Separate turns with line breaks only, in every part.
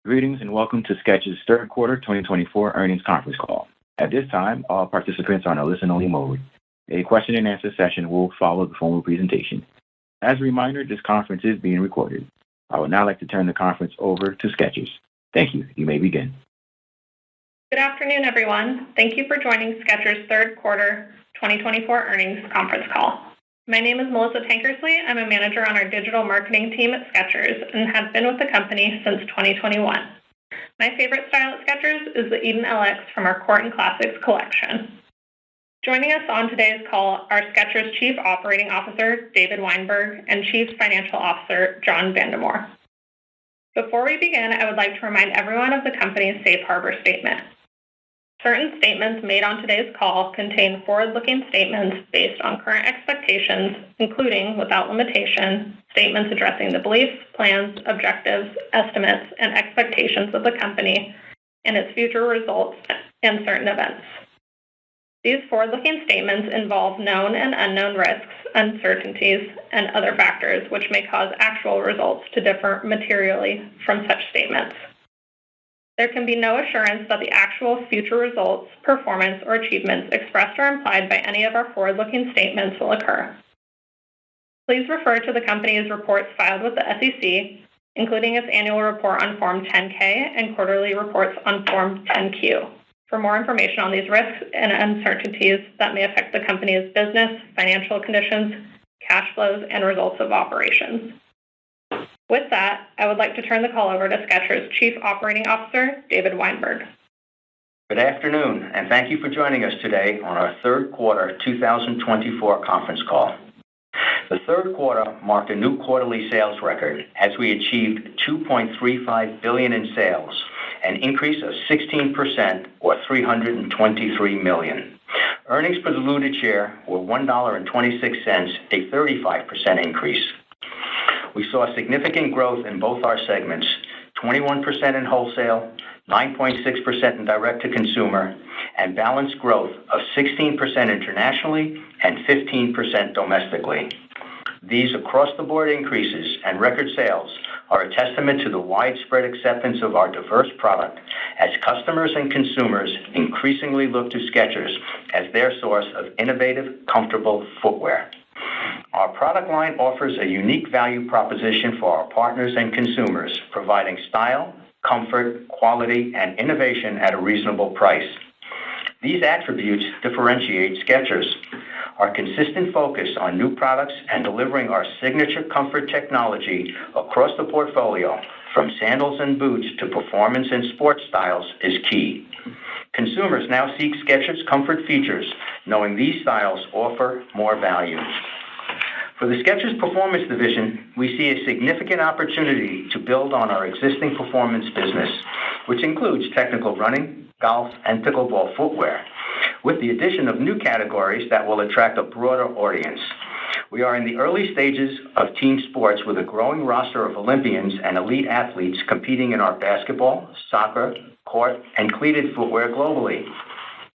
Greetings and welcome to Skechers' third quarter 2024 earnings conference call. At this time, all participants are on a listen-only mode. A question-and-answer session will follow the formal presentation. As a reminder, this conference is being recorded. I would now like to turn the conference over to Skechers. Thank you. You may begin.
Good afternoon, everyone. Thank you for joining Skechers' third quarter 2024 earnings conference call. My name is Melissa Tankersley. I'm a manager on our digital marketing team at Skechers and have been with the company since 2021. My favorite style at Skechers is the Eden LX from our Court and Classics collection. Joining us on today's call are Skechers' Chief Operating Officer, David Weinberg, and Chief Financial Officer, John Vandemore. Before we begin, I would like to remind everyone of the company's safe harbor statement. Certain statements made on today's call contain forward-looking statements based on current expectations, including, without limitation, statements addressing the beliefs, plans, objectives, estimates, and expectations of the company and its future results and certain events. These forward-looking statements involve known and unknown risks, uncertainties, and other factors which may cause actual results to differ materially from such statements. There can be no assurance that the actual future results, performance, or achievements expressed or implied by any of our forward-looking statements will occur. Please refer to the company's reports filed with the SEC, including its annual report on Form 10-K and quarterly reports on Form 10-Q, for more information on these risks and uncertainties that may affect the company's business, financial conditions, cash flows, and results of operations. With that, I would like to turn the call over to Skechers' Chief Operating Officer, David Weinberg.
Good afternoon, and thank you for joining us today on our third quarter 2024 conference call. The third quarter marked a new quarterly sales record as we achieved $2.35 billion in sales, an increase of 16% or $323 million. Earnings per diluted share were $1.26, a 35% increase. We saw significant growth in both our segments, 21% in wholesale, 9.6% in direct-to-consumer, and balanced growth of 16% internationally and 15% domestically. These across-the-board increases and record sales are a testament to the widespread acceptance of our diverse product as customers and consumers increasingly look to Skechers as their source of innovative, comfortable footwear. Our product line offers a unique value proposition for our partners and consumers, providing style, comfort, quality, and innovation at a reasonable price. These attributes differentiate Skechers. Our consistent focus on new products and delivering our signature comfort technology across the portfolio, from sandals and boots to performance and sports styles, is key. Consumers now seek Skechers comfort features, knowing these styles offer more value. For the Skechers Performance Division, we see a significant opportunity to build on our existing performance business, which includes technical running, golf, and pickleball footwear, with the addition of new categories that will attract a broader audience. We are in the early stages of team sports with a growing roster of Olympians and elite athletes competing in our basketball, soccer, court, and cleated footwear globally.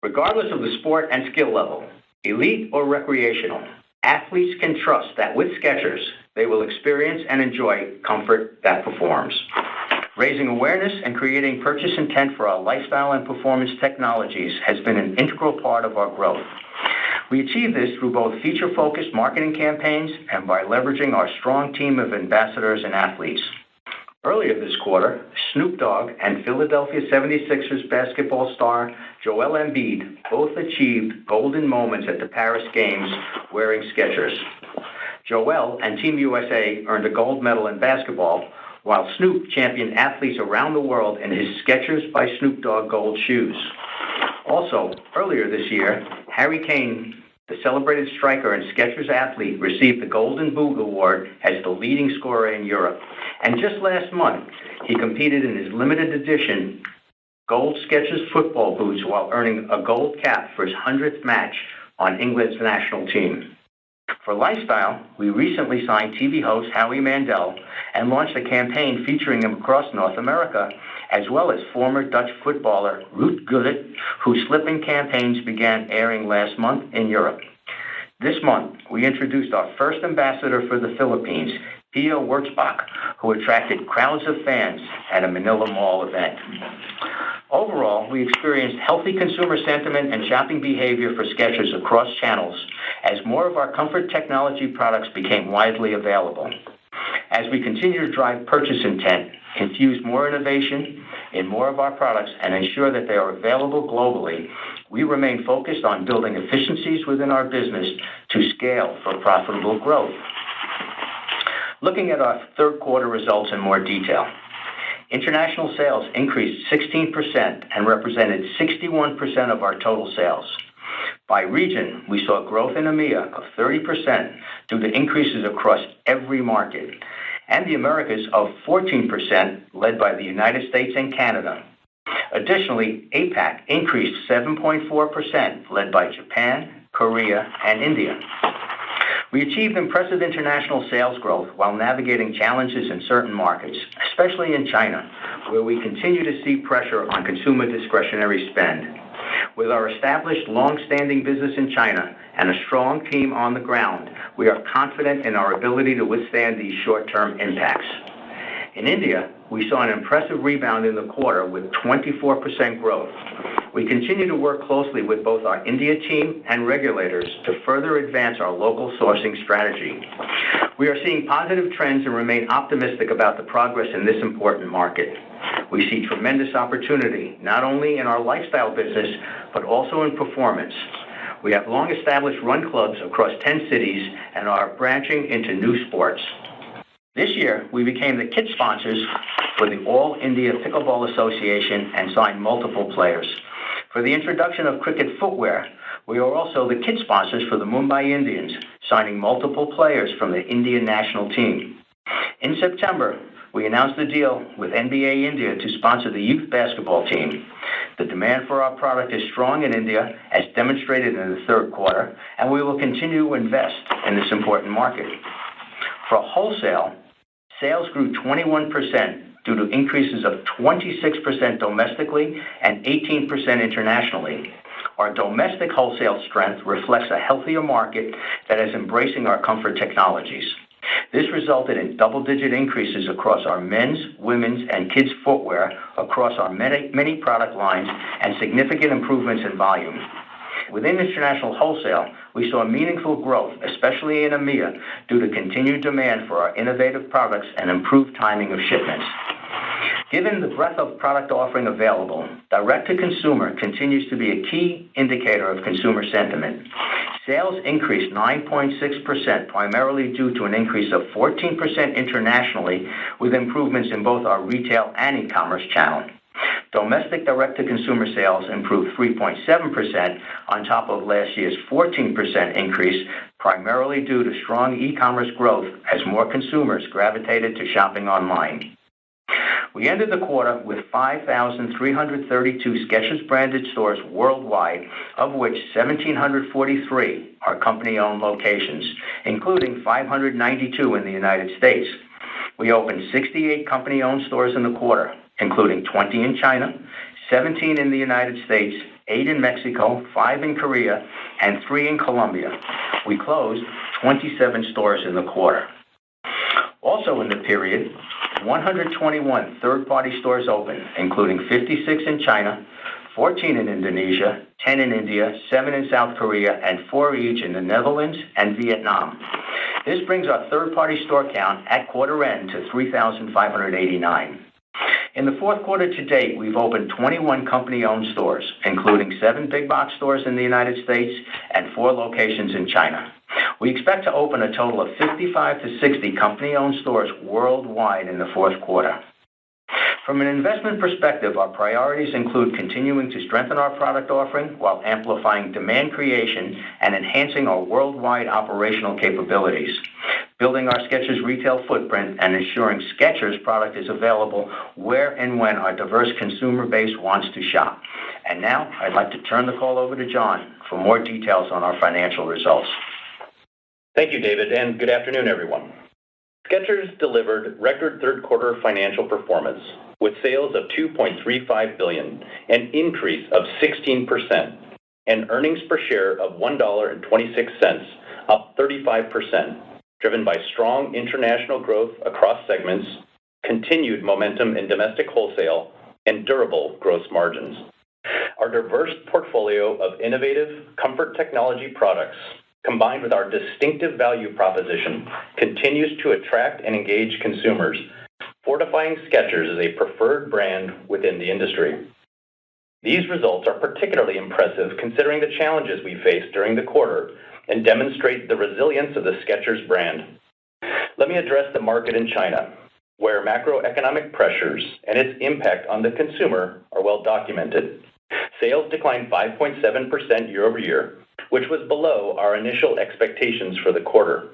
Regardless of the sport and skill level, elite or recreational, athletes can trust that with Skechers, they will experience and enjoy comfort that performs. Raising awareness and creating purchase intent for our lifestyle and performance technologies has been an integral part of our growth. We achieve this through both feature-focused marketing campaigns and by leveraging our strong team of ambassadors and athletes. Earlier this quarter, Snoop Dogg and Philadelphia 76ers basketball star Joel Embiid both achieved golden moments at the Paris Games wearing Skechers. Joel and Team USA earned a gold medal in basketball, while Snoop championed athletes around the world in his Skechers by Snoop Dogg gold shoes. Also, earlier this year, Harry Kane, the celebrated striker and Skechers athlete, received the Golden Boot Award as the leading scorer in Europe. And just last month, he competed in his limited edition gold Skechers football boots while earning a gold cap for his 100th match on England's national team. For lifestyle, we recently signed TV host Howie Mandel and launched a campaign featuring him across North America, as well as former Dutch footballer Ruud Gullit, whose slipping campaigns began airing last month in Europe. This month, we introduced our first ambassador for the Philippines, Pio Wurtzbach, who attracted crowds of fans at a Manila Mall event. Overall, we experienced healthy consumer sentiment and shopping behavior for Skechers across channels as more of our comfort technology products became widely available. As we continue to drive purchase intent, infuse more innovation in more of our products, and ensure that they are available globally, we remain focused on building efficiencies within our business to scale for profitable growth. Looking at our third quarter results in more detail. International sales increased 16% and represented 61% of our total sales. By region, we saw growth in EMEA of 30% due to increases across every market, and the Americas of 14%, led by the United States and Canada. Additionally, APAC increased 7.4%, led by Japan, Korea, and India. We achieved impressive international sales growth while navigating challenges in certain markets, especially in China, where we continue to see pressure on consumer discretionary spend. With our established, long-standing business in China and a strong team on the ground, we are confident in our ability to withstand these short-term impacts. In India, we saw an impressive rebound in the quarter with 24% growth. We continue to work closely with both our India team and regulators to further advance our local sourcing strategy. We are seeing positive trends and remain optimistic about the progress in this important market. We see tremendous opportunity, not only in our lifestyle business, but also in performance. We have long-established run clubs across 10 cities and are branching into new sports. This year, we became the kit sponsors for the All India Pickleball Association and signed multiple players. For the introduction of cricket footwear, we are also the kit sponsors for the Mumbai Indians, signing multiple players from the Indian national team. In September, we announced a deal with NBA India to sponsor the youth basketball team. The demand for our product is strong in India, as demonstrated in the third quarter, and we will continue to invest in this important market. For wholesale, sales grew 21% due to increases of 26% domestically and 18% internationally. Our domestic wholesale strength reflects a healthier market that is embracing our comfort technologies. This resulted in double-digit increases across our men's, women's, and kids' footwear across our many product lines and significant improvements in volume. Within international wholesale, we saw meaningful growth, especially in EMEA, due to continued demand for our innovative products and improved timing of shipments. Given the breadth of product offering available, direct-to-consumer continues to be a key indicator of consumer sentiment. Sales increased 9.6%, primarily due to an increase of 14% internationally, with improvements in both our retail and e-commerce channel. Domestic direct-to-consumer sales improved 3.7% on top of last year's 14% increase, primarily due to strong e-commerce growth as more consumers gravitated to shopping online. We ended the quarter with 5,332 Skechers branded stores worldwide, of which 1,743 are company-owned locations, including 592 in the United States. We opened 68 company-owned stores in the quarter, including 20 in China, 17 in the United States, 8 in Mexico, 5 in Korea, and 3 in Colombia. We closed 27 stores in the quarter. Also in the period, 121 third-party stores opened, including 56 in China, 14 in Indonesia, 10 in India, 7 in South Korea, and 4 each in the Netherlands and Vietnam. This brings our third-party store count at quarter end to 3,589. In the fourth quarter to date, we've opened 21 company-owned stores, including 7 big box stores in the United States and 4 locations in China. We expect to open a total of 55 to 60 company-owned stores worldwide in the fourth quarter. From an investment perspective, our priorities include continuing to strengthen our product offering while amplifying demand creation and enhancing our worldwide operational capabilities, building our Skechers retail footprint, and ensuring Skechers product is available where and when our diverse consumer base wants to shop. And now, I'd like to turn the call over to John for more details on our financial results.
Thank you, David, and good afternoon, everyone. Skechers delivered record third quarter financial performance with sales of $2.35 billion, an increase of 16%, and earnings per share of $1.26, up 35%, driven by strong international growth across segments, continued momentum in domestic wholesale, and durable gross margins. Our diverse portfolio of innovative comfort technology products, combined with our distinctive value proposition, continues to attract and engage consumers, fortifying Skechers as a preferred brand within the industry. These results are particularly impressive considering the challenges we faced during the quarter and demonstrate the resilience of the Skechers brand. Let me address the market in China, where macroeconomic pressures and its impact on the consumer are well documented. Sales declined 5.7% year-over-year, which was below our initial expectations for the quarter.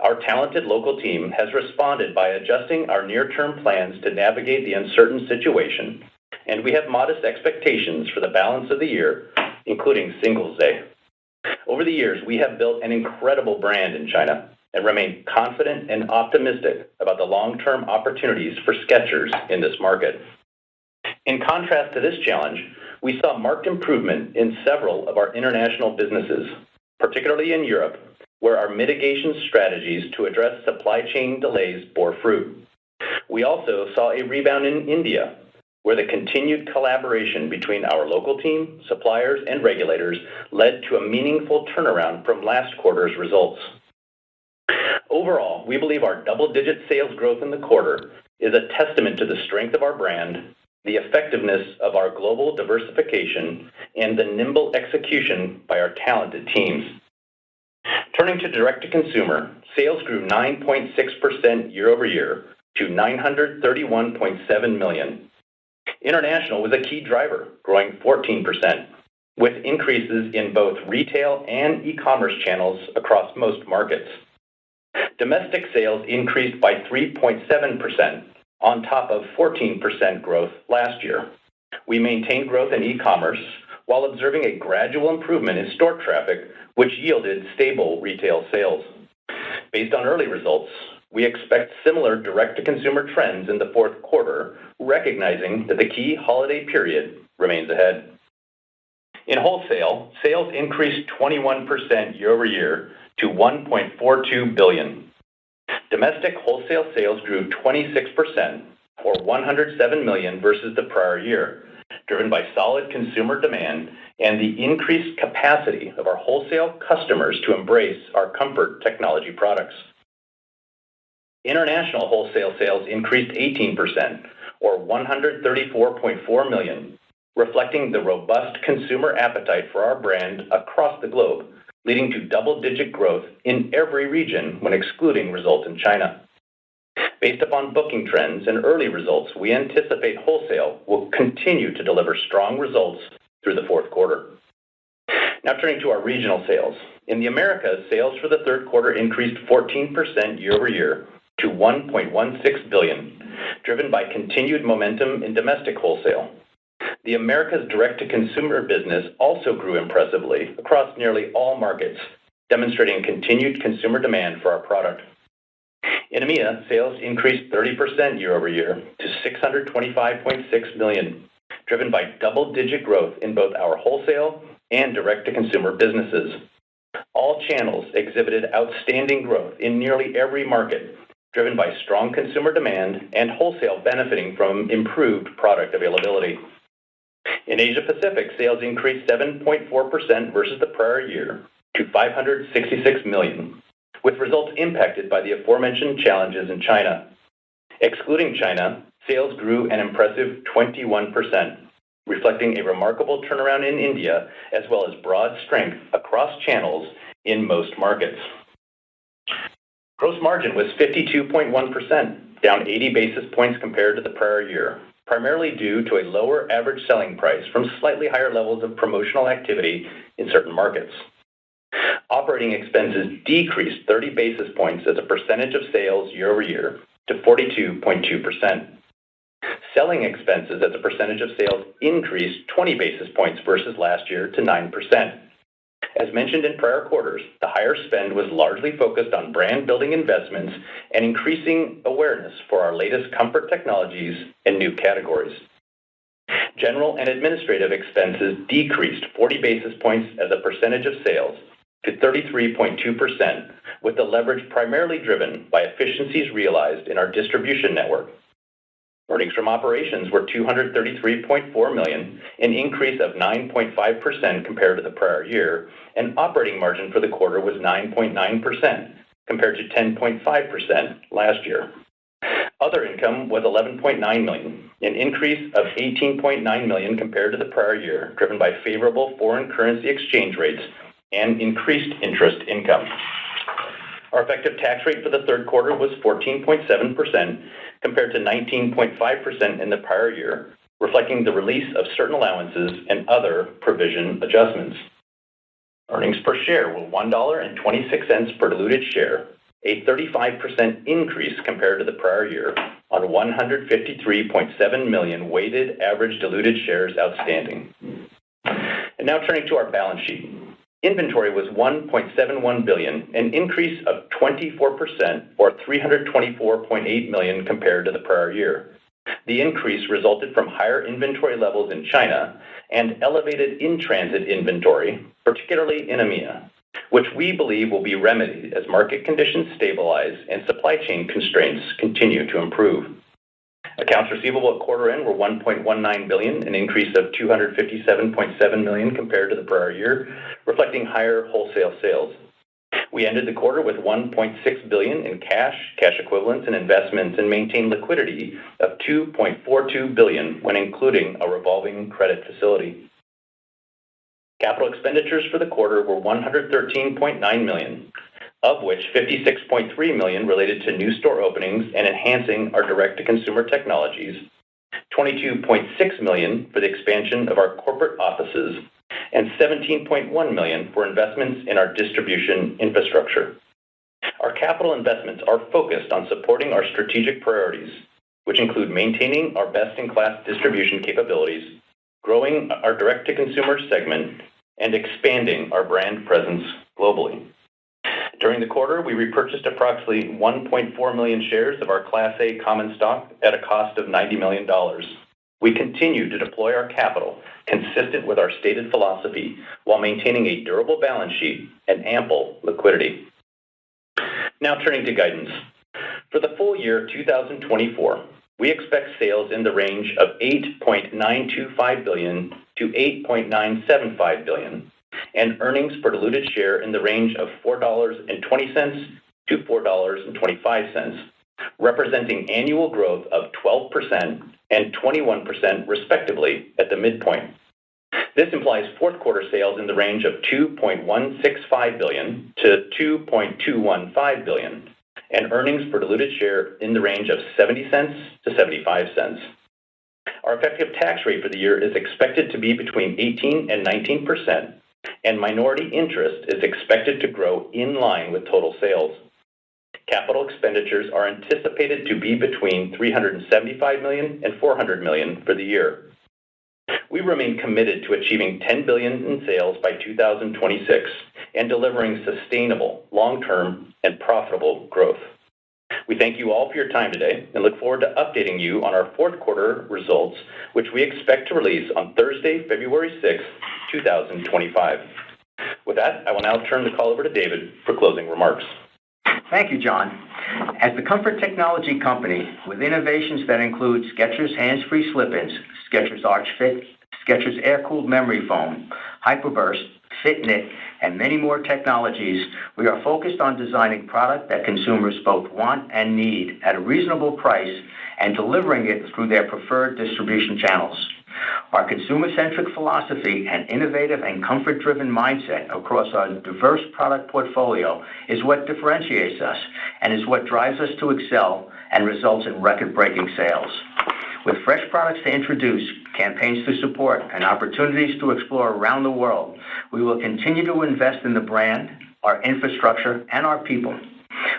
Our talented local team has responded by adjusting our near-term plans to navigate the uncertain situation, and we have modest expectations for the balance of the year, including Singles' Day. Over the years, we have built an incredible brand in China and remain confident and optimistic about the long-term opportunities for Skechers in this market. In contrast to this challenge, we saw marked improvement in several of our international businesses, particularly in Europe, where our mitigation strategies to address supply chain delays bore fruit. We also saw a rebound in India, where the continued collaboration between our local team, suppliers, and regulators led to a meaningful turnaround from last quarter's results. Overall, we believe our double-digit sales growth in the quarter is a testament to the strength of our brand, the effectiveness of our global diversification, and the nimble execution by our talented teams. Turning to direct-to-consumer, sales grew 9.6% year-over-year to $931.7 million. International was a key driver, growing 14%, with increases in both retail and e-commerce channels across most markets. Domestic sales increased by 3.7% on top of 14% growth last year. We maintained growth in e-commerce while observing a gradual improvement in store traffic, which yielded stable retail sales. Based on early results, we expect similar direct-to-consumer trends in the fourth quarter, recognizing that the key holiday period remains ahead. In wholesale, sales increased 21% year-over-year to $1.42 billion. Domestic wholesale sales grew 26%, or $107 million versus the prior year, driven by solid consumer demand and the increased capacity of our wholesale customers to embrace our comfort technology products. International wholesale sales increased 18%, or $134.4 million, reflecting the robust consumer appetite for our brand across the globe, leading to double-digit growth in every region when excluding results in China. Based upon booking trends and early results, we anticipate wholesale will continue to deliver strong results through the fourth quarter. Now turning to our regional sales. In the Americas, sales for the third quarter increased 14% year-over-year to $1.16 billion, driven by continued momentum in domestic wholesale. The Americas direct-to-consumer business also grew impressively across nearly all markets, demonstrating continued consumer demand for our product. In EMEA, sales increased 30% year-over-year to $625.6 million, driven by double-digit growth in both our wholesale and direct-to-consumer businesses. All channels exhibited outstanding growth in nearly every market, driven by strong consumer demand and wholesale benefiting from improved product availability. In Asia Pacific, sales increased 7.4% versus the prior year to $566 million, with results impacted by the aforementioned challenges in China. Excluding China, sales grew an impressive 21%, reflecting a remarkable turnaround in India, as well as broad strength across channels in most markets. Gross margin was 52.1%, down 80 basis points compared to the prior year, primarily due to a lower average selling price from slightly higher levels of promotional activity in certain markets. Operating expenses decreased 30 basis points as a percentage of sales year-over-year to 42.2%. Selling expenses as a percentage of sales increased 20 basis points versus last year to 9%. As mentioned in prior quarters, the higher spend was largely focused on brand-building investments and increasing awareness for our latest comfort technologies and new categories. General and administrative expenses decreased 40 basis points as a percentage of sales to 33.2%, with the leverage primarily driven by efficiencies realized in our distribution network. Earnings from operations were $233.4 million, an increase of 9.5% compared to the prior year, and operating margin for the quarter was 9.9%, compared to 10.5% last year. Other income was $11.9 million, an increase of $18.9 million compared to the prior year, driven by favorable foreign currency exchange rates and increased interest income. Our effective tax rate for the third quarter was 14.7%, compared to 19.5% in the prior year, reflecting the release of certain allowances and other provision adjustments. Earnings per share were $1.26 per diluted share, a 35% increase compared to the prior year on 153.7 million weighted average diluted shares outstanding. And now turning to our balance sheet. Inventory was $1.71 billion, an increase of 24% or $324.8 million compared to the prior year. The increase resulted from higher inventory levels in China and elevated in-transit inventory, particularly in EMEA, which we believe will be remedied as market conditions stabilize and supply chain constraints continue to improve. Accounts receivable at quarter end were $1.19 billion, an increase of $257.7 million compared to the prior year, reflecting higher wholesale sales. We ended the quarter with $1.6 billion in cash equivalents, and investments, and maintained liquidity of $2.42 billion when including a revolving credit facility. Capital expenditures for the quarter were $113.9 million, of which $56.3 million related to new store openings and enhancing our direct-to-consumer technologies, $22.6 million for the expansion of our corporate offices, and $17.1 million for investments in our distribution infrastructure. Our capital investments are focused on supporting our strategic priorities, which include maintaining our best-in-class distribution capabilities, growing our direct-to-consumer segment, and expanding our brand presence globally. During the quarter, we repurchased approximately 1.4 million shares of our Class A common stock at a cost of $90 million. We continue to deploy our capital consistent with our stated philosophy while maintaining a durable balance sheet and ample liquidity. Now turning to guidance. For the full year 2024, we expect sales in the range of $8.925 billion to $8.975 billion, and earnings per diluted share in the range of $4.20 to $4.25, representing annual growth of 12% and 21% respectively at the midpoint. This implies fourth quarter sales in the range of $2.165 billion to $2.215 billion, and earnings per diluted share in the range of 70 cents to 75 cents. Our effective tax rate for the year is expected to be between 18 and 19%, and minority interest is expected to grow in line with total sales. Capital expenditures are anticipated to be between $375 million and $400 million for the year. We remain committed to achieving $10 billion in sales by 2026 and delivering sustainable, long-term, and profitable growth. We thank you all for your time today and look forward to updating you on our fourth quarter results, which we expect to release on Thursday, February 6, 2025. With that, I will now turn the call over to David for closing remarks.
Thank you, John. As the comfort technology company with innovations that include Skechers hands-free slip-ins, Skechers Arch Fit, Skechers air-cooled memory foam, Hyperburst, Fit Knit, and many more technologies, we are focused on designing product that consumers both want and need at a reasonable price and delivering it through their preferred distribution channels. Our consumer-centric philosophy and innovative and comfort-driven mindset across our diverse product portfolio is what differentiates us and is what drives us to excel and results in record-breaking sales. With fresh products to introduce, campaigns to support, and opportunities to explore around the world, we will continue to invest in the brand, our infrastructure, and our people.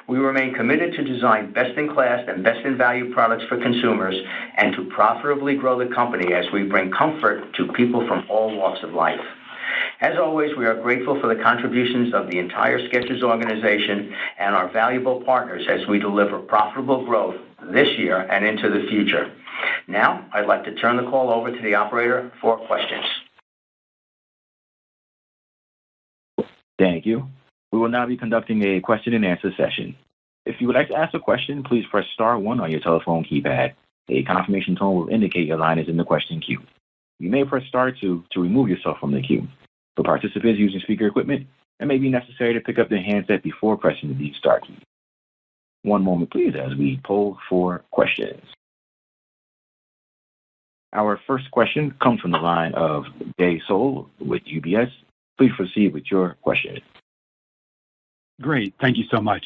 We remain committed to design best-in-class and best-in-value products for consumers and to profitably grow the company as we bring comfort to people from all walks of life. As always, we are grateful for the contributions of the entire Skechers organization and our valuable partners as we deliver profitable growth this year and into the future. Now, I'd like to turn the call over to the operator for questions.
Thank you. We will now be conducting a question-and-answer session. If you would like to ask a question, please press star 1 on your telephone keypad. A confirmation tone will indicate your line is in the question queue. You may press star 2 to remove yourself from the queue. For participants using speaker equipment, it may be necessary to pick up the handset before pressing the star key. One moment, please, as we poll for questions. Our first question comes from the line of Jay Sole with UBS. Please proceed with your question.
Great. Thank you so much.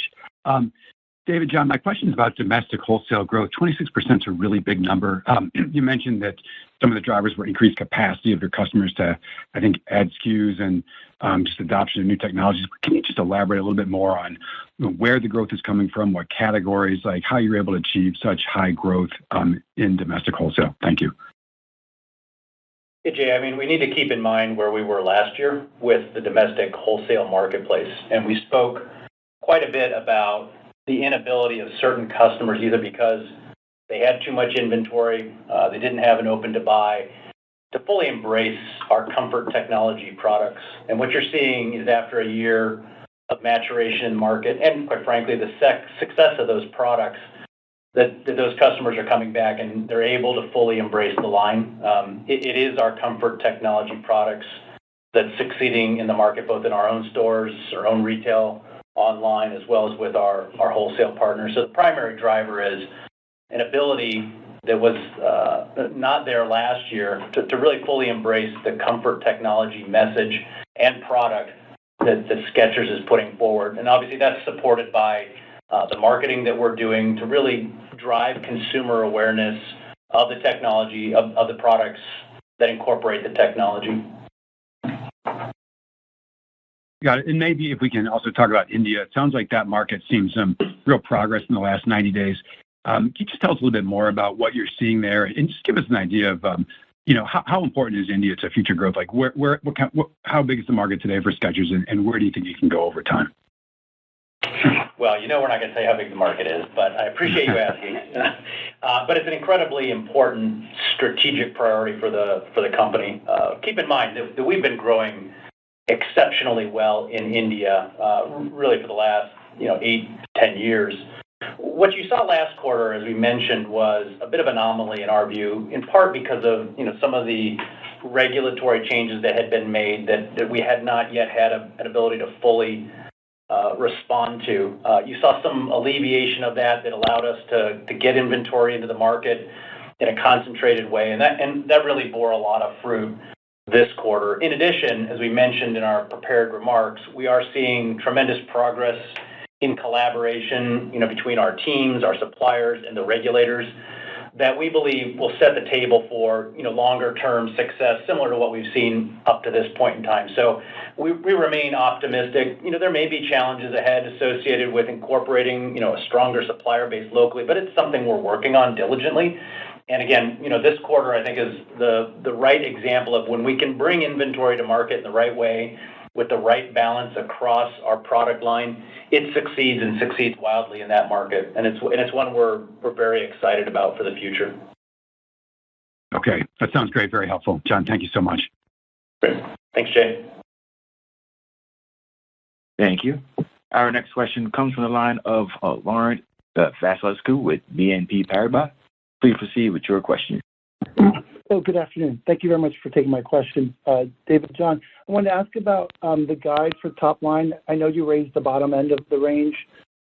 David, John, my question is about domestic wholesale growth. 26% is a really big number. You mentioned that some of the drivers were increased capacity of your customers to, I think, add SKUs and just adoption of new technologies. Can you just elaborate a little bit more on where the growth is coming from, what categories, like how you're able to achieve such high growth in domestic wholesale? Thank you.
Hey, Jay, I mean, we need to keep in mind where we were last year with the domestic wholesale marketplace. And we spoke quite a bit about the inability of certain customers, either because they had too much inventory, they didn't have an open to buy, to fully embrace our comfort technology products. And what you're seeing is after a year of maturation in the market, and quite frankly, the success of those products, that those customers are coming back and they're able to fully embrace the line. It is our comfort technology products that's succeeding in the market, both in our own stores, our own retail, online, as well as with our wholesale partners. So the primary driver is an ability that was not there last year to really fully embrace the comfort technology message and product that Skechers is putting forward. And obviously that's supported by the marketing that we're doing to really drive consumer awareness of the technology, of the products that incorporate the technology.
Got it. And maybe if we can also talk about India, it sounds like that market seems some real progress in the last 90 days. Can you just tell us a little bit more about what you're seeing there, and just give us an idea of, how important is India to future growth? Like, how big is the market today for Skechers, and where do you think you can go over time?
Well, we're not going to say how big the market is, but I appreciate you asking. But it's an incredibly important strategic priority for the company. Keep in mind that we've been growing exceptionally well in India, really for the last 8-10 years. What you saw last quarter, as we mentioned, was a bit of an anomaly in our view, in part because of some of the regulatory changes that had been made that we had not yet had an ability to fully respond to. You saw some alleviation of that allowed us to get inventory into the market in a concentrated way, and that really bore a lot of fruit this quarter. In addition, as we mentioned in our prepared remarks, we are seeing tremendous progress in collaboration, between our teams, our suppliers, and the regulators that we believe will set the table for, longer-term success, similar to what we've seen up to this point in time. So we remain optimistic. There may be challenges ahead associated with incorporating, a stronger supplier base locally, but it's something we're working on diligently. And again, this quarter, I think, is the right example of when we can bring inventory to market in the right way, with the right balance across our product line, it succeeds and succeeds wildly in that market. And it's one we're very excited about for the future.
Okay, that sounds great. Very helpful. John, thank you so much.
Great. Thanks, Jay.
Thank you. Our next question comes from the line of Laurent Vasilescu with BNP Paribas. Please proceed with your question.
Good afternoon. Thank you very much for taking my question. David, John, I wanted to ask about the guide for top line. I know you raised the bottom end of the range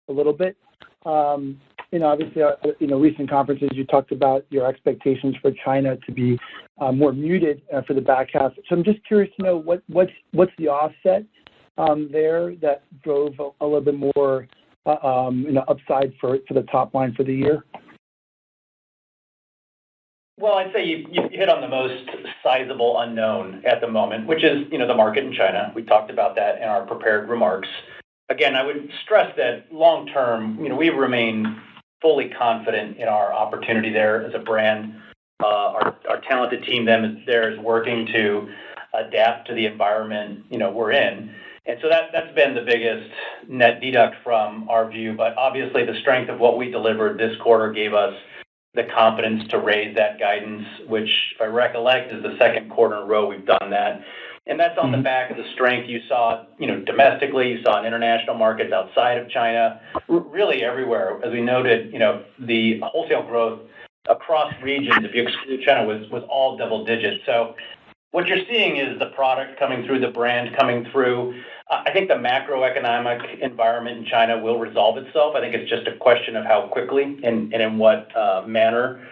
a little bit. Obviously, recent conferences, you talked about your expectations for China to be more muted for the back half. So I'm just curious to know what's the offset there that drove a little bit more upside for the top line for the year?
Well, I'd say you hit on the most sizable unknown at the moment, which is, the market in China. We talked about that in our prepared remarks. Again, I would stress that long term, we remain fully confident in our opportunity there as a brand. Our talented team there is working to adapt to the environment, we're in. And so that's been the biggest net deduct from our view. But obviously, the strength of what we delivered this quarter gave us the confidence to raise that guidance, which, if I recollect, is the second quarter in a row we've done that. And that's on the back of the strength you saw, domestically, you saw in international markets outside of China, really everywhere. As we noted, the wholesale growth across regions, if you exclude China, was all double digits. So what you're seeing is the product coming through, the brand coming through. I think the macroeconomic environment in China will resolve itself. I think it's just a question of how quickly and in what manner.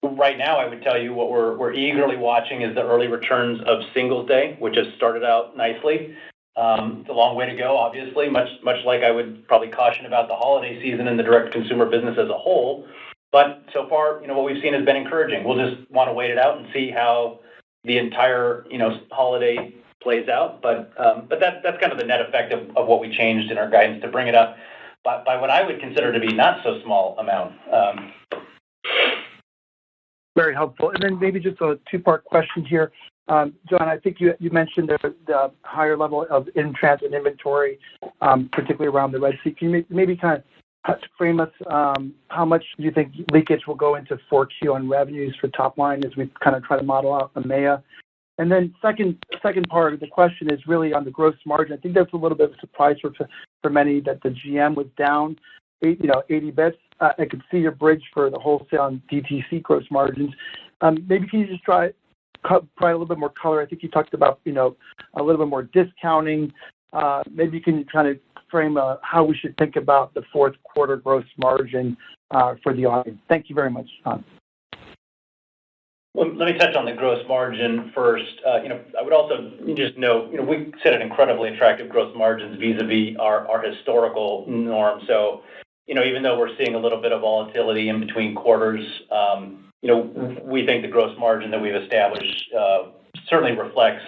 Right now, I would tell you what we're eagerly watching is the early returns of Singles Day, which has started out nicely. It's a long way to go, obviously, much like I would probably caution about the holiday season and the direct-to-consumer business as a whole. But so far, what we've seen has been encouraging. We'll just want to wait it out and see how the entire, holiday plays out. But that's kind of the net effect of what we changed in our guidance to bring it up by what I would consider to be not so small amount.
Very helpful. And then maybe just a two-part question here. John, I think you mentioned the higher level of in-transit inventory, particularly around the Red Sea. Can you maybe kind of frame us how much do you think leakage will go into 4Q on revenues for top line as we kind of try to model out EMEA? And then second part of the question is really on the gross margin. I think that's a little bit of a surprise for many that the GM was down 80 bits. I could see your bridge for the wholesale and DTC gross margins. Maybe can you just provide a little bit more color? I think you talked about, a little bit more discounting. Maybe you can kind of frame how we should think about the fourth quarter gross margin for the audience. Thank you very much, John.
Well, let me touch on the gross margin first. I would also just note, we set an incredibly attractive gross margins vis-a-vis our historical norm. So, even though we're seeing a little bit of volatility in between quarters, we think the gross margin that we've established certainly reflects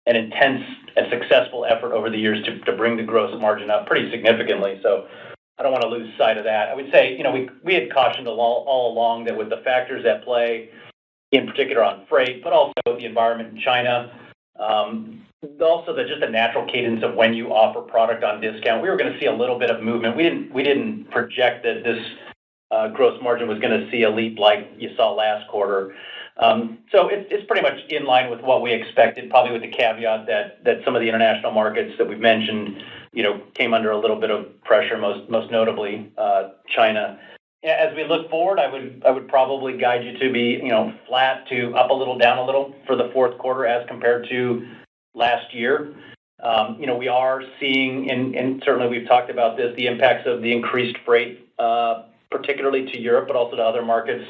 an intense and successful effort over the years to bring the gross margin up pretty significantly. So I don't want to lose sight of that. I would say, we had cautioned all along that with the factors at play, in particular on freight, but also the environment in China, also just the natural cadence of when you offer product on discount, we were going to see a little bit of movement. We didn't project that this gross margin was going to see a leap like you saw last quarter. So it's pretty much in line with what we expected, probably with the caveat that some of the international markets that we've mentioned, came under a little bit of pressure, most notably China. As we look forward, I would probably guide you to be, flat to up a little, down a little for the fourth quarter as compared to last year. We are seeing, and certainly we've talked about this, the impacts of the increased freight, particularly to Europe, but also to other markets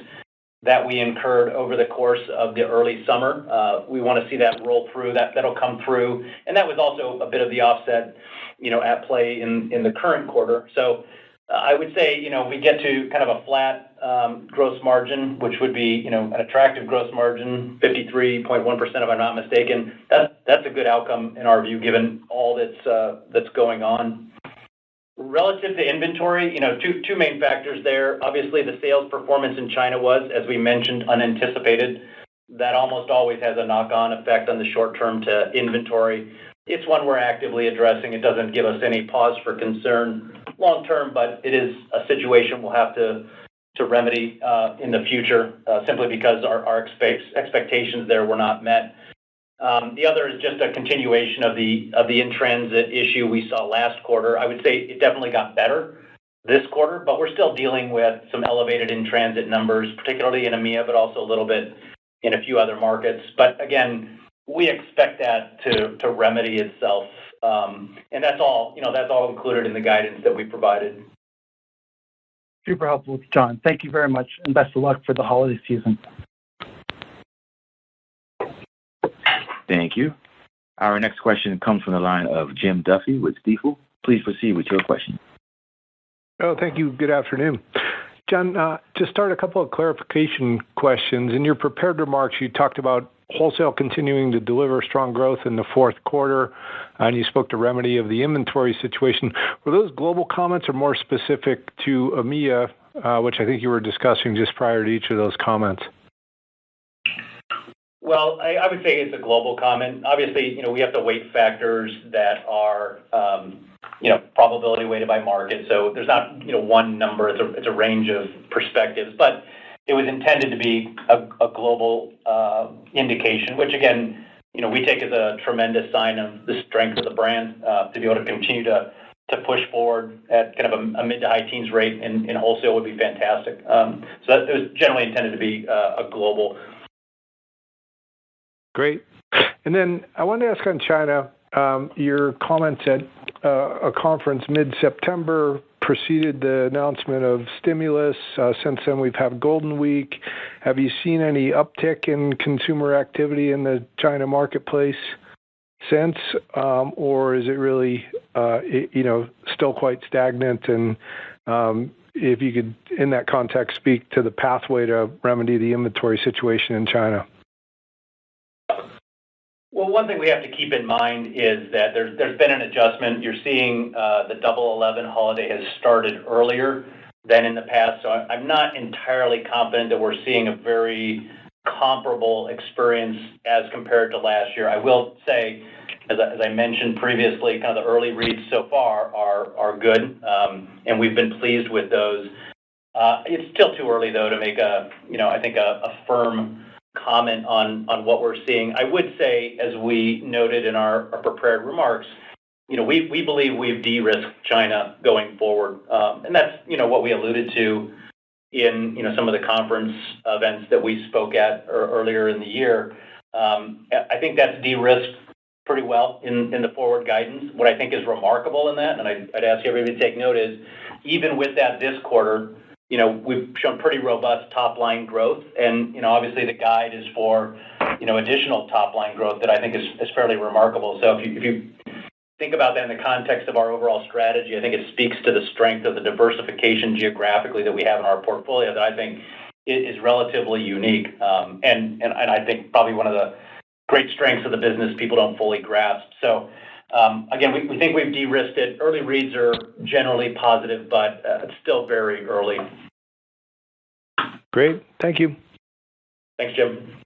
that we incurred over the course of the early summer. We want to see that roll through. That'll come through, and that was also a bit of the offset, at play in the current quarter. So I would say, we get to kind of a flat gross margin, which would be, an attractive gross margin, 53.1%, if I'm not mistaken. That's a good outcome in our view, given all that's going on. Relative to inventory, two main factors there. Obviously, the sales performance in China was, as we mentioned, unanticipated. That almost always has a knock-on effect on the short term to inventory. It's one we're actively addressing. It doesn't give us any pause for concern long term, but it is a situation we'll have to remedy in the future, simply because our expectations there were not met. The other is just a continuation of the in-transit issue we saw last quarter. I would say it definitely got better this quarter, but we're still dealing with some elevated in-transit numbers, particularly in EMEA, but also a little bit in a few other markets. But again, we expect that to remedy itself, and that's all included in the guidance that we provided.
Super helpful, John. Thank you very much, and best of luck for the holiday season.
Thank you. Our next question comes from the line of Jim Duffy with Stifel. Please proceed with your question.
Oh, thank you. Good afternoon. John, to start, a couple of clarification questions. In your prepared remarks, you talked about wholesale continuing to deliver strong growth in the fourth quarter, and you spoke to remedy of the inventory situation. Were those global comments or more specific to EMEA, which I think you were discussing just prior to each of those comments?
Well, I would say it's a global comment. Obviously, we have to weight factors that are, probability weighted by market. So there's not, one number. It's a range of perspectives, but it was intended to be a global indication, which again, we take as a tremendous sign of the strength of the brand to be able to continue to push forward at kind of a mid to high teens rate in wholesale would be fantastic. So that it was generally intended to be a global.
Great. And then I wanted to ask on China, your comments at a conference mid-September preceded the announcement of stimulus. Since then, we've had Golden Week. Have you seen any uptick in consumer activity in the China marketplace since, or is it really, still quite stagnant? And if you could, in that context, speak to the pathway to remedy the inventory situation in China.
Well, one thing we have to keep in mind is that there's been an adjustment. You're seeing the Double 11 holiday has started earlier than in the past, so I'm not entirely confident that we're seeing a very comparable experience as compared to last year. I will say, as I mentioned previously, kind of the early reads so far are good, and we've been pleased with those. It's still too early, though, to make a firm comment on what we're seeing. I would say, as we noted in our prepared remarks, we believe we've de-risked China going forward, and that's what we alluded to in some of the conference events that we spoke at earlier in the year. I think that's de-risked pretty well in the forward guidance. What I think is remarkable in that, and I'd ask everybody to take note, is even with that this quarter, we've shown pretty robust top-line growth, and obviously the guide is for additional top-line growth that I think is fairly remarkable. So if you think about that in the context of our overall strategy, I think it speaks to the strength of the diversification geographically that we have in our portfolio that I think is relatively unique, and I think probably one of the great strengths of the business people don't fully grasp. So again, we think we've de-risked it. Early reads are generally positive, but it's still very early.
Great. Thank you.
Thanks, Jim.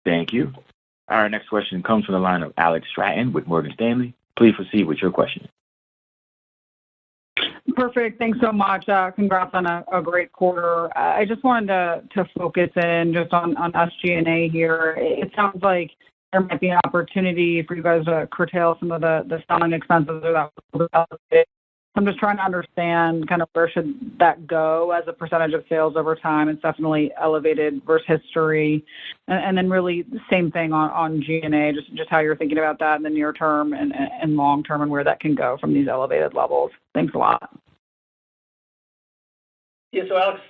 Thank you. Our next question comes from the line of Alex Stratton with Morgan Stanley. Please proceed with your question.
Perfect. Thanks so much. Congrats on a great quarter. I just wanted to focus in just on SG&A here. It sounds like there might be an opportunity for you guys to curtail some of the selling expenses or that. I'm just trying to understand kind of where should that go as a percentage of sales over time. It's definitely elevated versus history. And then really the same thing on G&A, just how you're thinking about that in the near term and long term and where that can go from these elevated levels. Thanks a lot.
Yeah, so Alex,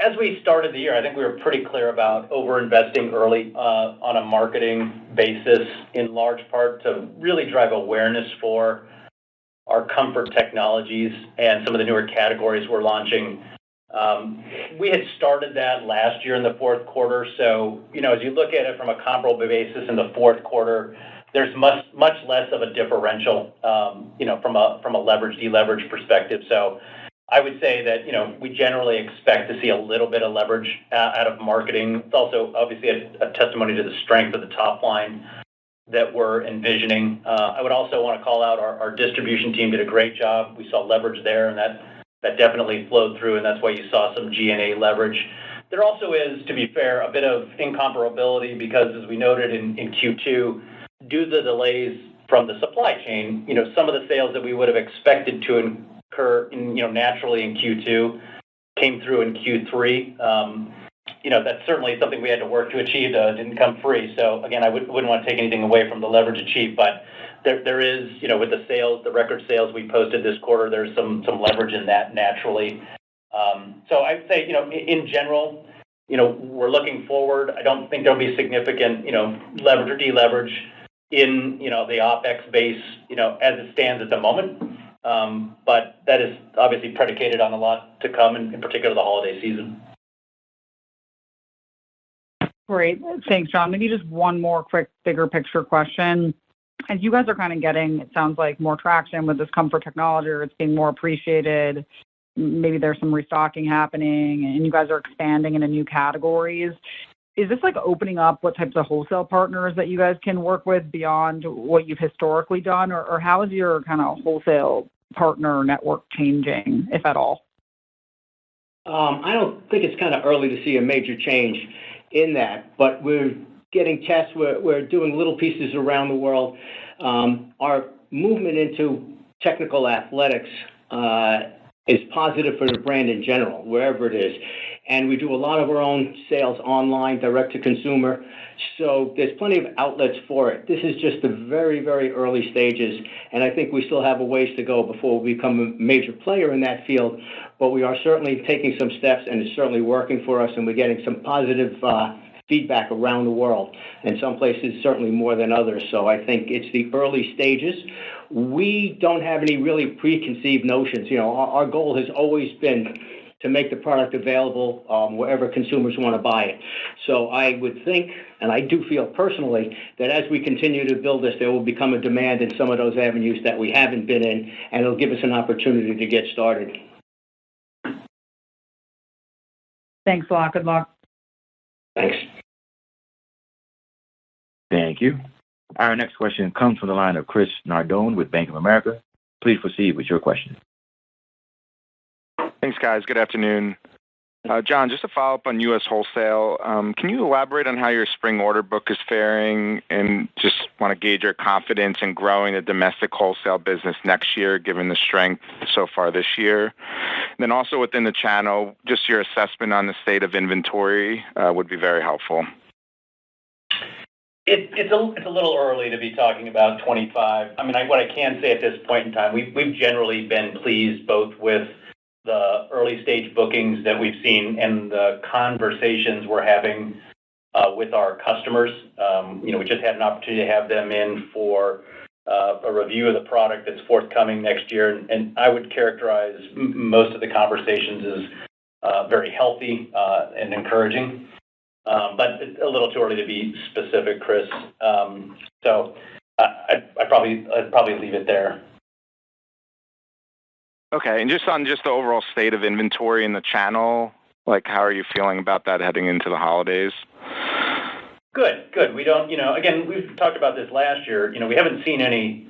as we started the year, I think we were pretty clear about over-investing early on a marketing basis, in large part to really drive awareness for our comfort technologies and some of the newer categories we're launching. We had started that last year in the fourth quarter, so as you look at it from a comparable basis in the fourth quarter, there's much less of a differential, from a leverage-deleverage perspective. So I would say that, we generally expect to see a little bit of leverage out of marketing. It's also obviously a testimony to the strength of the top line that we're envisioning. I would also want to call out our distribution team did a great job. We saw leverage there, and that definitely flowed through, and that's why you saw some G&A leverage. There also is, to be fair, a bit of incomparability because, as we noted in Q2, due to the delays from the supply chain, some of the sales that we would have expected to incur, naturally in Q2 came through in Q3. That's certainly something we had to work to achieve. It didn't come free. So again, I wouldn't want to take anything away from the leverage achieved, but there is, with the sales, the record sales we posted this quarter, there's some leverage in that naturally. So I'd say, in general, we're looking forward. I don't think there'll be significant, leverage or deleverage in, the OpEx base, as it stands at the moment. But that is obviously predicated on a lot to come, in particular the holiday season.
Great. Thanks, John. Maybe just one more quick, bigger picture question. As you guys are kind of getting, it sounds like, more traction with this comfort technology, or it's being more appreciated, maybe there's some restocking happening, and you guys are expanding into new categories. Is this like opening up what types of wholesale partners that you guys can work with beyond what you've historically done, or how is your kind of wholesale partner network changing, if at all?
I don't think it's kind of early to see a major change in that, but we're
getting tests. We're doing little pieces around the world. Our movement into technical athletics is positive for the brand in general, wherever it is. And we do a lot of our own sales online, direct to consumer. So there's plenty of outlets for it. This is just the very, very early stages. And I think we still have a ways to go before we become a major player in that field. But we are certainly taking some steps, and it's certainly working for us. And we're getting some positive feedback around the world. In some places, certainly more than others. So I think it's the early stages. We don't have any really preconceived notions. You know, our goal has always been to make the product available wherever consumers want to buy it. So I would think, and I do feel personally, that as we continue to build this, there will become a demand in some of those avenues that we haven't been in, and it'll give us an opportunity to get started.
Thanks a lot. Good luck.
Thanks.
Thank you. Our next question comes from the line of Chris Nardone with Bank of America. Please proceed with your question.
Thanks, guys. Good afternoon. John, just to follow up on U.S. wholesale, can you elaborate on how your spring order book is faring, and just want to gauge your confidence in growing the domestic wholesale business next year, given the strength so far this year? And then also within the channel, just your assessment on the state of inventory would be very helpful.
It's a little early to be talking about 25. I mean, what I can say at this point in time, we've generally been pleased both with the early stage bookings that we've seen and the conversations we're having with our customers. We just had an opportunity to have them in for a review of the product that's forthcoming next year, and I would characterize most of the conversations as very healthy and encouraging. But it's a little too early to be specific, Chris. So I'd probably leave it there.
Okay, and just on the overall state of inventory in the channel, like how are you feeling about that heading into the holidays?
Good. We don't, again, we've talked about this last year. We haven't seen any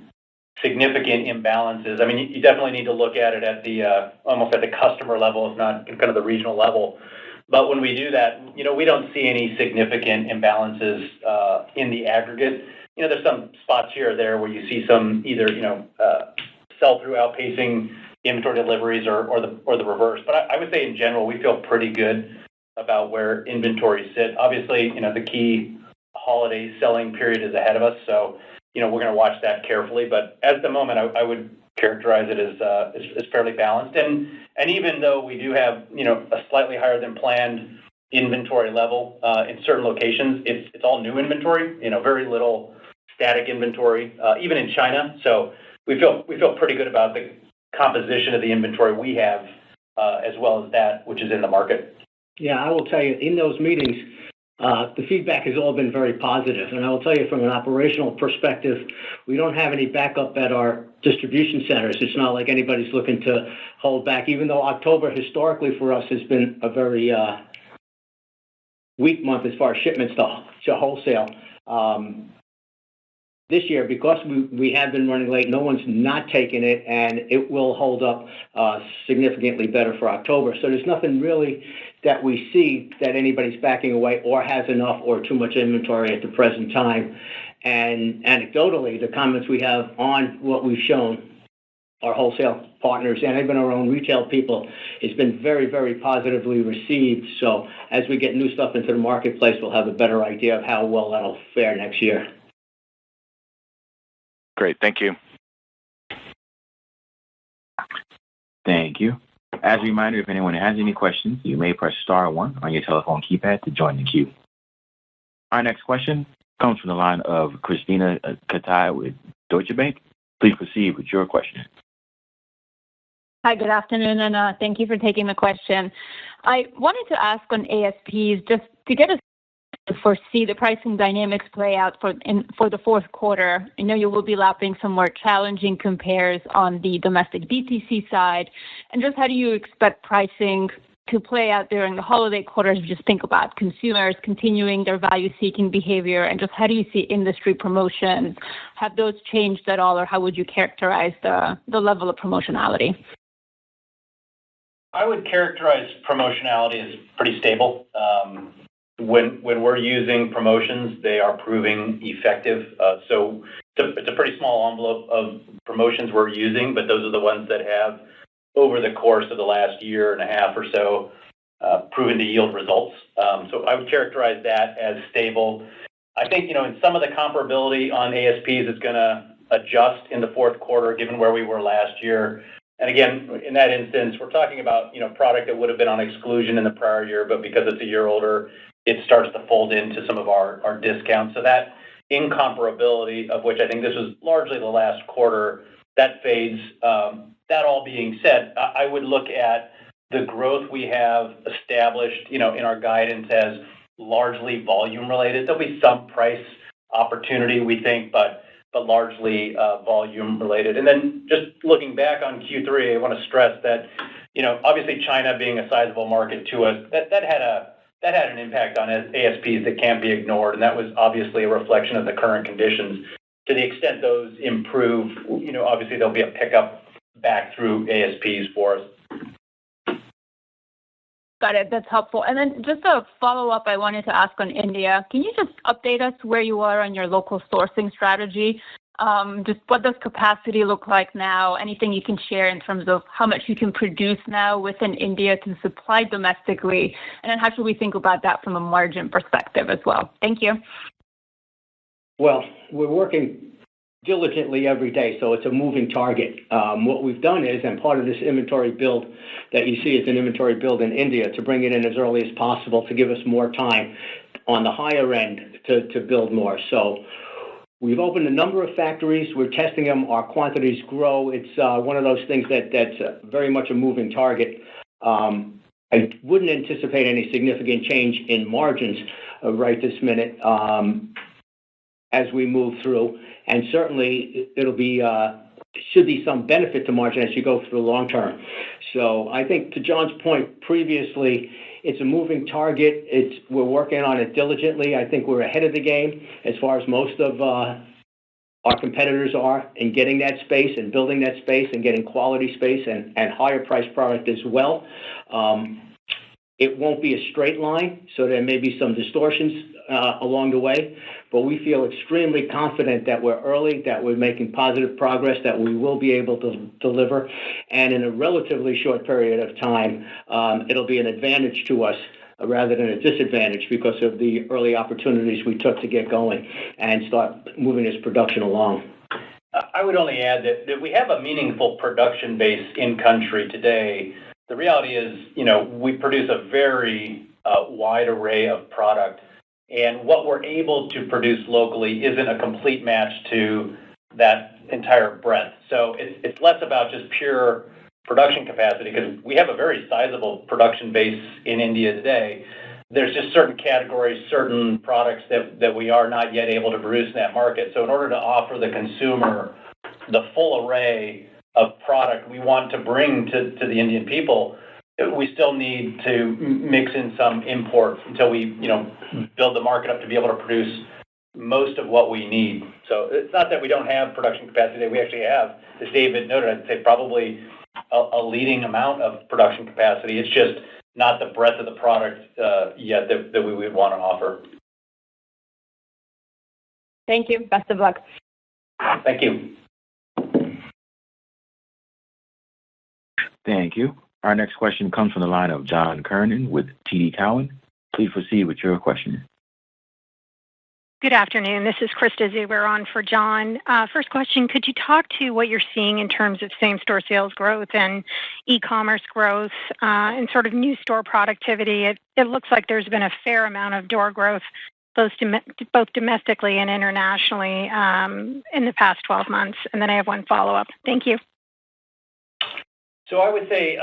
significant imbalances. I mean, you definitely need to look at it at the almost at the customer level, if not kind of the regional level. But when we do that, we don't see any significant imbalances in the aggregate. There's some spots here or there where you see some either sell-through outpacing inventory deliveries or the reverse. But I would say in general, we feel pretty good about where inventories sit. Obviously, the key holiday selling period is ahead of us, so we're going to watch that carefully. But at the moment, I would characterize it as fairly balanced. And even though we do have a slightly higher than planned inventory level in certain locations, it's all new inventory. Very little static inventory, even in China. So we feel pretty good about the composition of the inventory we have, as well as that which is in the market.
Yeah, I will tell you, in those meetings, the feedback has all been very positive. And I will tell you from an operational perspective, we don't have any backup at our distribution centers. It's not like anybody's looking to hold back, even though October historically for us has been a very weak month as far as shipments to wholesale. This year, because we have been running late, no one's not taking it, and it will hold up significantly better for October. So there's nothing really that we see that anybody's backing away or has enough or too much inventory at the present time. And anecdotally, the comments we have on what we've shown our wholesale partners and even our own retail people has been very, very positively received. So as we get new stuff into the marketplace, we'll have a better idea of how well that'll fare next year.
Great. Thank you.
Thank you. As a reminder, if anyone has any questions, you may press star 1 on your telephone keypad to join the queue. Our next question comes from the line of Christina Katai with Deutsche Bank. Please proceed with your question.
Hi, good afternoon, and thank you for taking the question. I wanted to ask on ASPs, just to get a foresee the pricing dynamics play out for the fourth quarter. I know you will be lapping some more challenging compares on the domestic DTC side. And just how do you expect pricing to play out during the holiday quarters? Just think about consumers continuing their value-seeking behavior, and just how do you see industry promotions? Have those changed at all, or how would you characterize the level of promotionality?
I would characterize promotionality as pretty stable. when we're using promotions, they are proving effective. So it's a pretty small envelope of promotions we're using, but those are the ones that have, over the course of the last year and a half or so, proven to yield results. So I would characterize that as stable. I think, in some of the comparability on ASPs is going to adjust in the fourth quarter, given where we were last year. And again, in that instance, we're talking about, product that would have been on exclusion in the prior year, but because it's a year older, it starts to fold into some of our discounts. So that incomparability, of which I think this was largely the last quarter, that fades. That all being said, I would look at the growth we have established, in our guidance as largely volume related. There'll be some price opportunity, we think, but largely volume related. And then just looking back on Q3, I want to stress that, obviously China being a sizable market to us, that had an impact on ASPs that can't be ignored, and that was obviously a reflection of the current conditions. To the extent those improve, obviously there'll be a pickup back through ASPs for us.
Got it. That's helpful. And then just a follow-up I wanted to ask on India. Can you just update us where you are on your local sourcing strategy? Just what does capacity look like now? Anything you can share in terms of how much you can produce now within India to supply domestically? And then how should we think about that from a margin perspective as well? Thank you.
Well, we're working diligently every day, so it's a moving target. What we've done is, and part of this inventory build that you see is an inventory build in India, to bring it in as early as possible to give us more time on the higher end to build more. So we've opened a number of factories. We're testing them. Our quantities grow. It's one of those things that's very much a moving target. I wouldn't anticipate any significant change in margins right this minute as we move through. And certainly it'll be should be some benefit to margin as you go through long term. So I think, to John's point previously, it's a moving target. We're working on it diligently. I think we're ahead of the game as far as most of our competitors are in getting that space and building that space and getting quality space and higher priced product as well. It won't be a straight line, so there may be some distortions along the way, but we feel extremely confident that we're early, that we're making positive progress, that we will be able to deliver, and in a relatively short period of time, it'll be an advantage to us rather than a disadvantage because of the early opportunities we took to get going and start moving this production along.
I would only add that we have a meaningful production base in country today. The reality is, we produce a very wide array of product, and what we're able to produce locally isn't a complete match to that entire breadth. So it's less about just pure production capacity, because we have a very sizable production base in India today. There's just certain categories, certain products that we are not yet able to produce in that market. So in order to offer the consumer the full array of product we want to bring to the Indian people, we still need to mix in some imports until we, build the market up to be able to produce most of what we need. So it's not that we don't have production capacity. We actually have, as David noted, I'd say probably a leading amount of production capacity. It's just not the breadth of the product yet that we would want to offer.
Thank you. Best of luck.
Thank you.
Thank you. Our next question comes from the line of John Kernan with TD Cowen. Please proceed with your question.
Good afternoon. This is Krista Zuber on for John. First question, could you talk to what you're seeing in terms of same-store sales growth and e-commerce growth and sort of new store productivity? It looks like there's been a fair amount of door growth, both domestically and internationally in the past 12 months. And then I have one follow-up. Thank you.
So I would say,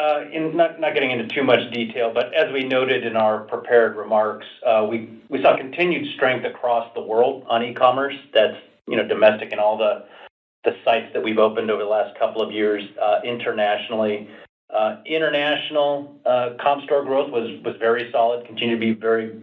not getting into too much detail, but as we noted in our prepared remarks, we saw continued strength across the world on e-commerce. That's domestic and all the sites that we've opened over the last couple of years. Internationally, international comp store growth was very solid. Continued to be a very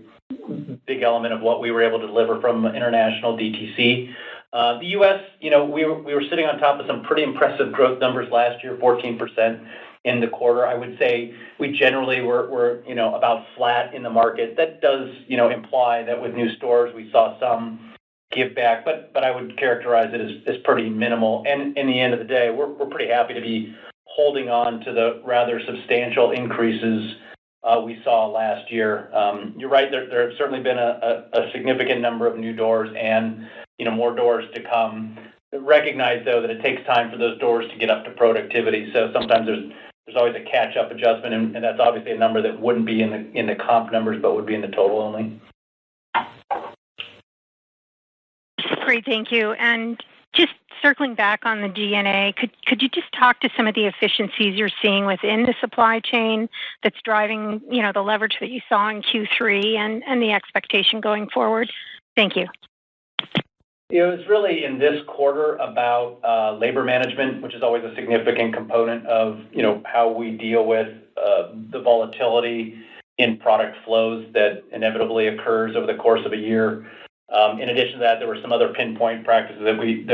big element of what we were able to deliver from international DTC. The U.S., we were sitting on top of some pretty impressive growth numbers last year, 14%. in the quarter. I would say we generally were about flat in the market. That does, imply that with new stores we saw some give back, but I would characterize it as pretty minimal. And in the end of the day, we're pretty happy to be holding on to the rather substantial increases we saw last year. You're right, there have certainly been a significant number of new doors and more doors to come. Recognize though that it takes time for those doors to get up to productivity. So sometimes there's always a catch-up adjustment, and that's obviously a number that wouldn't be in the comp numbers, but would be in the total only.
Great, thank you. And just circling back on the G&A, could you just talk to some of the efficiencies you're seeing within the supply chain that's driving, the leverage that you saw in Q3 and the expectation going forward? Thank you.
It's really in this quarter about labor management, which is always a significant component of, how we deal with the volatility in product flows that inevitably occurs over the course of a year. In addition to that, there were some other pinpoint practices that we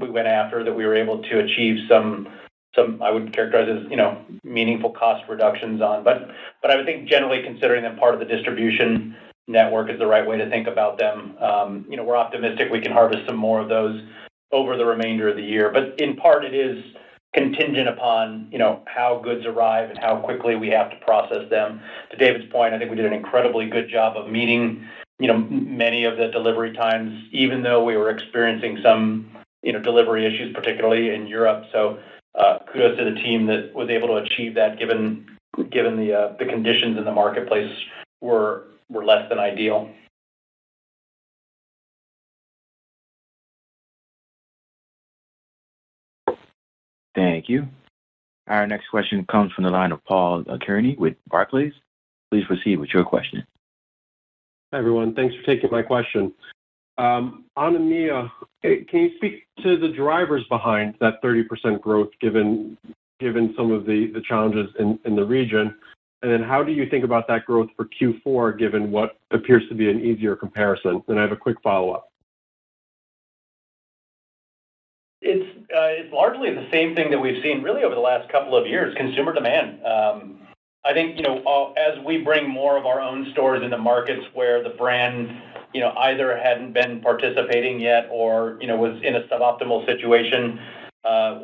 went after that we were able to achieve some I would characterize as meaningful cost reductions on. But I would think generally considering them part of the distribution network is the right way to think about them. We're optimistic we can harvest some more of those over the remainder of the year. But in part, it is contingent upon how goods arrive and how quickly we have to process them. To David's point, I think we did an incredibly good job of meeting many of the delivery times, even though we were experiencing some, delivery issues, particularly in Europe. So kudos to the team that was able to achieve that, given the conditions in the marketplace were less than ideal.
Thank you. Our next question comes from the line of Paul Kearney with Barclays. Please proceed with your question.
Hi, everyone. Thanks for taking my question. On EMEA, can you speak to the drivers behind that 30% growth given some of the challenges in the region? And then how do you think about that growth for Q4 given what appears to be an easier comparison? Then I have a quick follow-up.
It's largely the same thing that we've seen really over the last couple of years, consumer demand. I think, as we bring more of our own stores into markets where the brand, either hadn't been participating yet or, was in a suboptimal situation,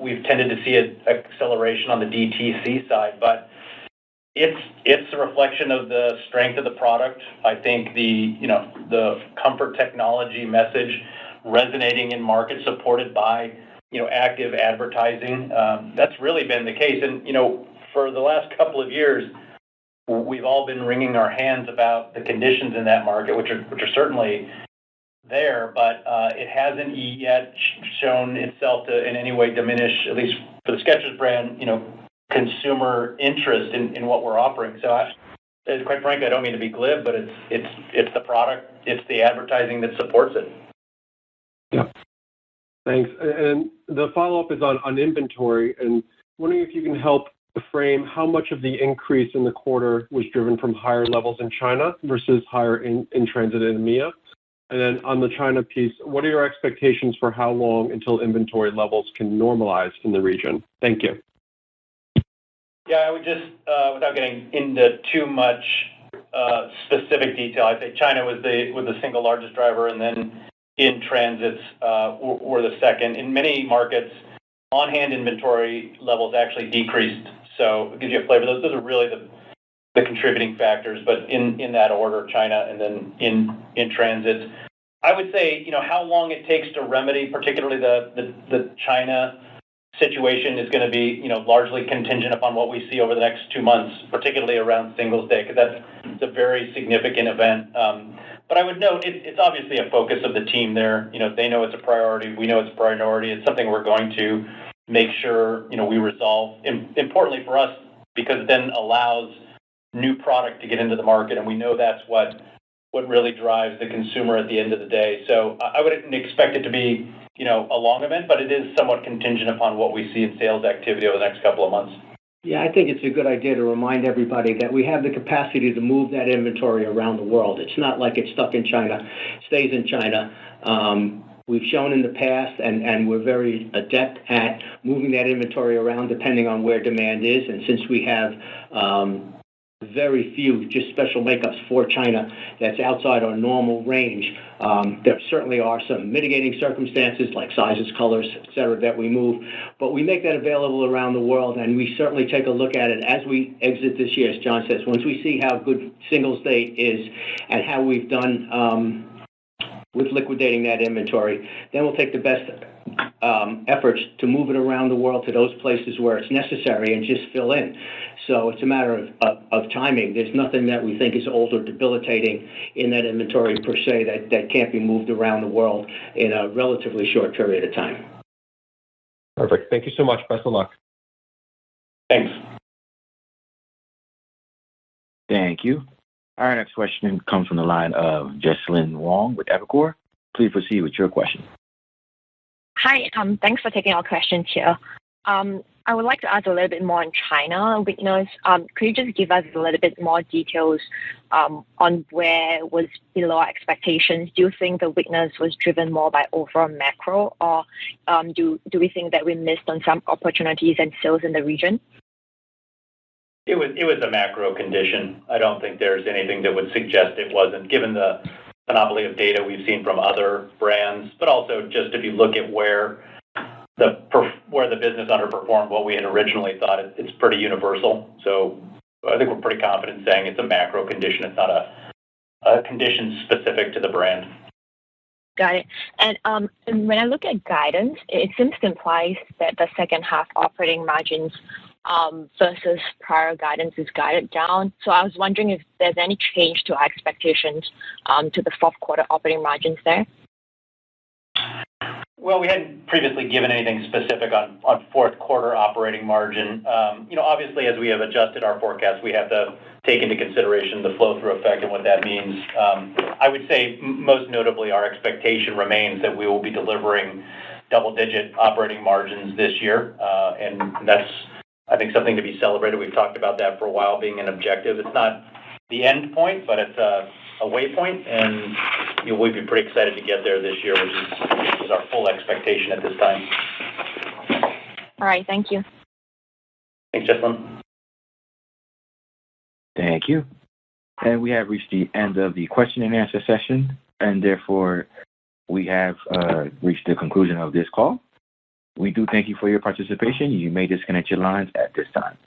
we've tended to see an acceleration on the DTC side. But it's a reflection of the strength of the product. I think the comfort technology message resonating in markets supported by, active advertising. That's really been the case. And, for the last couple of years, we've all been wringing our hands about the conditions in that market, which are certainly there, but it hasn't yet shown itself to in any way diminish, at least for the Skechers brand, consumer interest in what we're offering. So, quite frankly, I don't mean to be glib, but it's the product, it's the advertising that supports it.
Yeah. Thanks. And the follow-up is on inventory, and wondering if you can help frame how much of the increase in the quarter was driven from higher levels in China versus higher in transit in EMEA. And then on the China piece, what are your expectations for how long until inventory levels can normalize in the region? Thank you.
Yeah, I would just, without getting into too much specific detail, I'd say China was the single largest driver, and then in transits were the second. In many markets, on-hand inventory levels actually decreased. So it gives you a flavor. Those are really the contributing factors, but in that order, China and then in transits. I would say, how long it takes to remedy, particularly the China situation, is going to be, largely contingent upon what we see over the next 2 months, particularly around Singles' Day, because that's a very significant event. But I would note it's obviously a focus of the team there. They know it's a priority. We know it's a priority. It's something we're going to make sure, we resolve. Importantly for us, because it then allows new product to get into the market, and we know that's what really drives the consumer at the end of the day. So I wouldn't expect it to be, a long event, but it is somewhat contingent upon what we see in sales activity over the next couple of months.
Yeah, I think it's a good idea to remind everybody that we have the capacity to move that inventory around the world. It's not like it's stuck in China, stays in China. We've shown in the past, and we're very adept at moving that inventory around depending on where demand is. And since we have very few just special makeups for China that's outside our normal range, there certainly are some mitigating circumstances like sizes, colors, et cetera, that we move. But we make that available around the world, and we certainly take a look at it as we exit this year, as John says. Once we see how good Singles' Day is and how we've done with liquidating that inventory, then we'll take the best efforts to move it around the world to those places where it's necessary and just fill in. So it's a matter of timing. There's nothing that we think is old or debilitating in that inventory per se that can't be moved around the world in a relatively short period of time.
Perfect. Thank you so much. Best of luck.
Thanks.
Thank you. Our next question comes from the line of Jesslyn Wong with Evercore. Please proceed with your question.
Hi, thanks for taking our questions here. I would like to ask a little bit more on China weakness. Could you just give us a little bit more details on where was below our expectations? Do you think the weakness was driven more by overall macro, or do we think that we missed on some opportunities and sales in the region?
It was a macro condition. I don't think there's anything that would suggest it wasn't, given the monopoly of data we've seen from other brands, but also just if you look at where the business underperformed what we had originally thought, it's pretty universal. So I think we're pretty confident saying it's a macro condition. It's not a condition specific to the brand.
Got it. And when I look at guidance, it seems to imply that the second half operating margins versus prior guidance is guided down. So I was wondering if there's any change to our expectations to the fourth quarter operating margins there.
Well, we hadn't previously given anything specific on fourth quarter operating margin. Obviously, as we have adjusted our forecast, we have to take into consideration the flow-through effect and what that means. I would say most notably our expectation remains that we will be delivering double-digit operating margins this year, and that's, I think, something to be celebrated. We've talked about that for a while being an objective. It's not the end point, but it's a waypoint, and we'd be pretty excited to get there this year, which is our full expectation at this time.
All right, thank you.
Thanks, Jesslyn.
Thank you. And we have reached the end of the question and answer session, and therefore we have reached the conclusion of this call. We do thank you for your participation. You may disconnect your lines at this time.